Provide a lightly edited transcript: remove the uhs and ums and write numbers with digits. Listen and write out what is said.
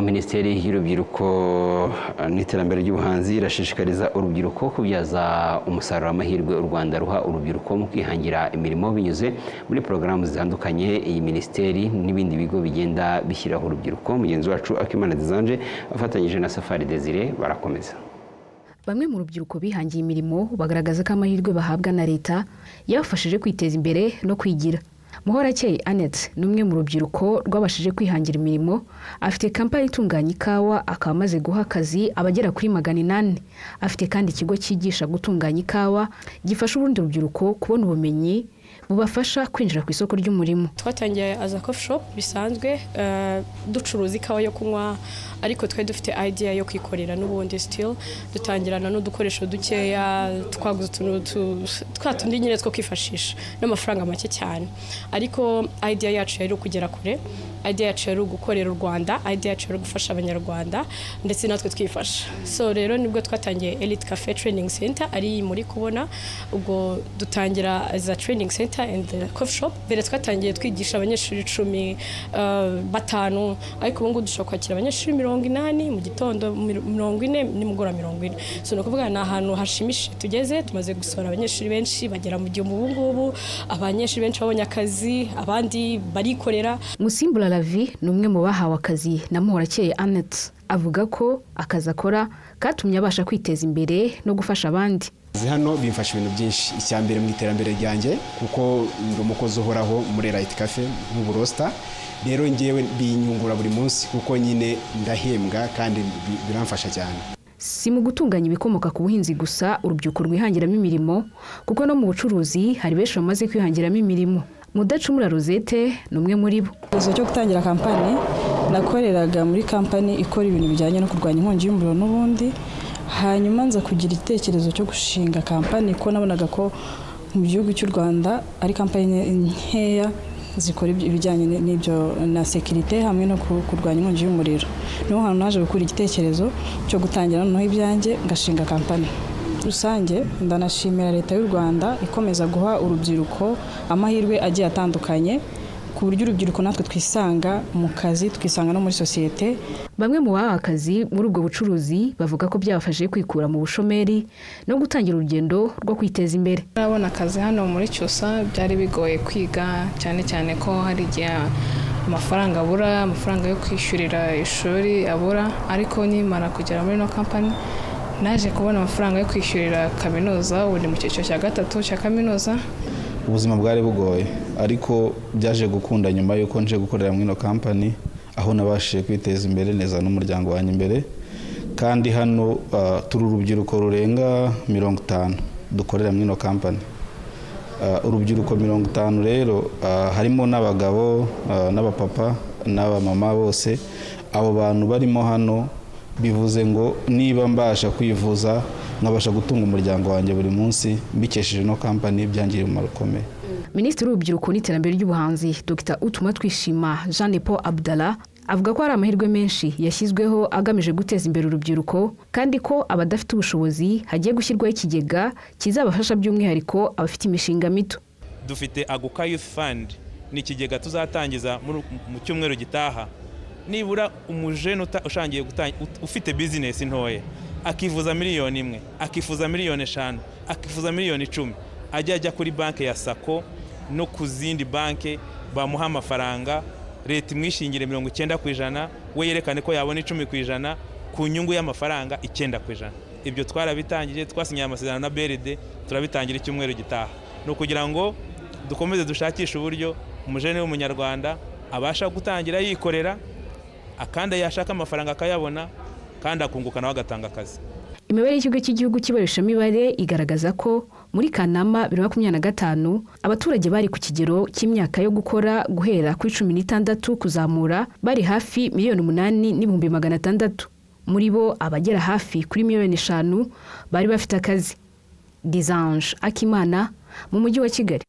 naho Minisiteri y'Urubyiruko n'Iterambere ry'Ubuhanzi irashishikariza urubyiruko kubyaza umusaruro amahirwe u Rwanda ruha urubyiruko mu kwihangira imirimo binyuze muri porogaramu zitandukanye iyi minisiteri n'ibindi bigo bigenda bishyiraho urubyiruko. Mugenzi wacu Akimana Dizanje afatanyije na Safari Desire barakomeza. Bamwe mu rubyiruko bihangiye imirimo bagaragaza ko amahirwe bahabwa na leta yabafashije kwiteza imbere no kwigira. Muhorakeye Annette ni umwe mu rubyiruko rwabashije kwihangira imirimo, afite kampani itunganya ikawa, akaba amaze guha akazi abagera kuri 800. Afite kandi ikigo cyigisha gutunganya ikawa gifasha ubundi rubyiruko kubona ubumenyi bubafasha kwinjira ku isoko ry'umurimo. Twatangiye as a coffee shop bisanzwe ducuruza ikawa yo kunywa, ariko twari dufite idea yo kwikorera n'ubundi still dutangirana n'udukoresho dukeya, twaguze twatundi nyine two kwifashisha n'amafaranga make cyane, ariko idea yacu yari kugera kure. Idea yacu yari gukorera u Rwanda, idea yacu yari gufasha abanyarwanda ndetse natwe twifasha. So rero nibwo twatangiye Elite Cafe Training Center ari muri kubona, ubwo dutangira as a training center and the coffee shop. Bere twatangiye twigisha abanyeshuri 15, ariko ubu dushaka kwakira abanyeshuri 80 mu gitondo 40 nimugora 40. So no kuvuga na ahantu hashimishije tugeze, tumaze gusora abanyeshuri benshi bagera mu gihe mu ngubu, abanyeshuri benshi babonye akazi, abandi barikorera. Musimbula Lavi ni umwe mu bahawe akazi na Muhorakeye Annette, avuga ko akazi akora katumye abasha kwiteza imbere no gufasha abandi. Hano bimfasha ibintu byinshi, icyambere mu iterambere ryanjye kuko ndi umukozi uhoraho muri Elite Cafe nk'uburosta. Rero ngewe binyungura buri munsi kuko nyine ndahembwa kandi biramfasha cyane. Si mu gutunganya ibikomoka ku buhinzi gusa urubyiruko rwihangiramo imirimo, kuko no mu bucuruzi hari benshi bamaze kwihangiramo imirimo. Mudacumura Rosette ni umwe muri bo. Cyo gutangira kampani nakoreraga muri kampani ikora ibintu bijyanye no kurwanya inkongi y'umuriro n'ubundi, hanyuma nza kugira igitekerezo cyo gushinga kampani ko nabonaga ko mu gihugu cy'u Rwanda ari kampani nkeya zikora ibijyanye n'ibyo na security hamwe no kurwanya inkongi y'umuriro. Niho hantu naje gukura igitekerezo cyo gutangira noneho ibyanjye ngashinga kampani. Rusange ndanashimira leta y'u Rwanda ikomeza guha urubyiruko amahirwe agiye atandukanye ku buryo urubyiruko natwe twisanga mu kazi, twisanga no muri societe. Bamwe mu bahawe akazi muri ubwo bucuruzi bavuga ko byabafashije kwikura mu bushomeri no gutangira urugendo rwo kwiteza imbere. Nabona akazi hano muri Cyusa byari bigoye kwiga, cyane cyane ko hari igihe amafaranga abura, amafaranga yo kwishyurira ishuri abura, ariko nimara kugera muri no company naje kubona amafaranga yo kwishyurira kaminuza, ubu mu cyiciro cya 3 cya kaminuza. Ubuzima bwari bugoye, ariko byaje gukunda nyuma yuko nje gukorera muri no company, aho nabashije kwiteza imbere neza n'umuryango wanjye imbere. Kandi hano turi urubyiruko rurenga 50 dukorera muri no company. Urubyiruko 50 rero harimo n'abagabo n'abapapa n'abamama bose. Abo bantu barimo hano bivuze ngo niba mbasha kwivuza nkabasha gutunga umuryango wanjye buri munsi mbikesheje no company byangiriye umumaro ukomeye. Minisitiri w'Urubyiruko n'Iterambere ry'Ubuhanzi Dr Utumatwishima Jean Paul Abdallah avuga ko hari amahirwe menshi yashyizweho agamije guteza imbere urubyiruko, kandi ko abadafite ubushobozi hagiye gushyirwaho ikigega kizabafasha by'umwihariko abafite imishinga mito. Dufite Aguka Youth Fund, ni ikigega tuzatangiza mu cyumweru gitaha. Nibura umujene ushangiye ufite business ntoye akifuza miliyoni 1, akifuza miliyoni 5, akifuza miliyoni 10, ajya kuri banki ya Sako no ku zindi banki bamuha amafaranga, leta imwishingire 90%, we yerekane ko yabona 10% ku nyungu y'amafaranga 9%. Ibyo twarabitangije, twasinye amasezerano na BRD, turabitangira icyumweru gitaha. No kugira ngo dukomeze dushakisha uburyo umujene w'umunyarwanda abasha gutangira yikorera, akanda yashaka amafaranga akayabona kandi akunguka nawe agatanga akazi. Imibare y'ikigo cy'igihugu cy'ibarurishamibare igaragaza ko muri Kanama 2025 abaturage bari ku kigero cy'imyaka yo gukora guhera kuri 16 kuzamura bari hafi 8,600,000. Muri bo abagera hafi kuri 5,000,000 bari bafite akazi. Dizange Akimana mu mujyi wa Kigali.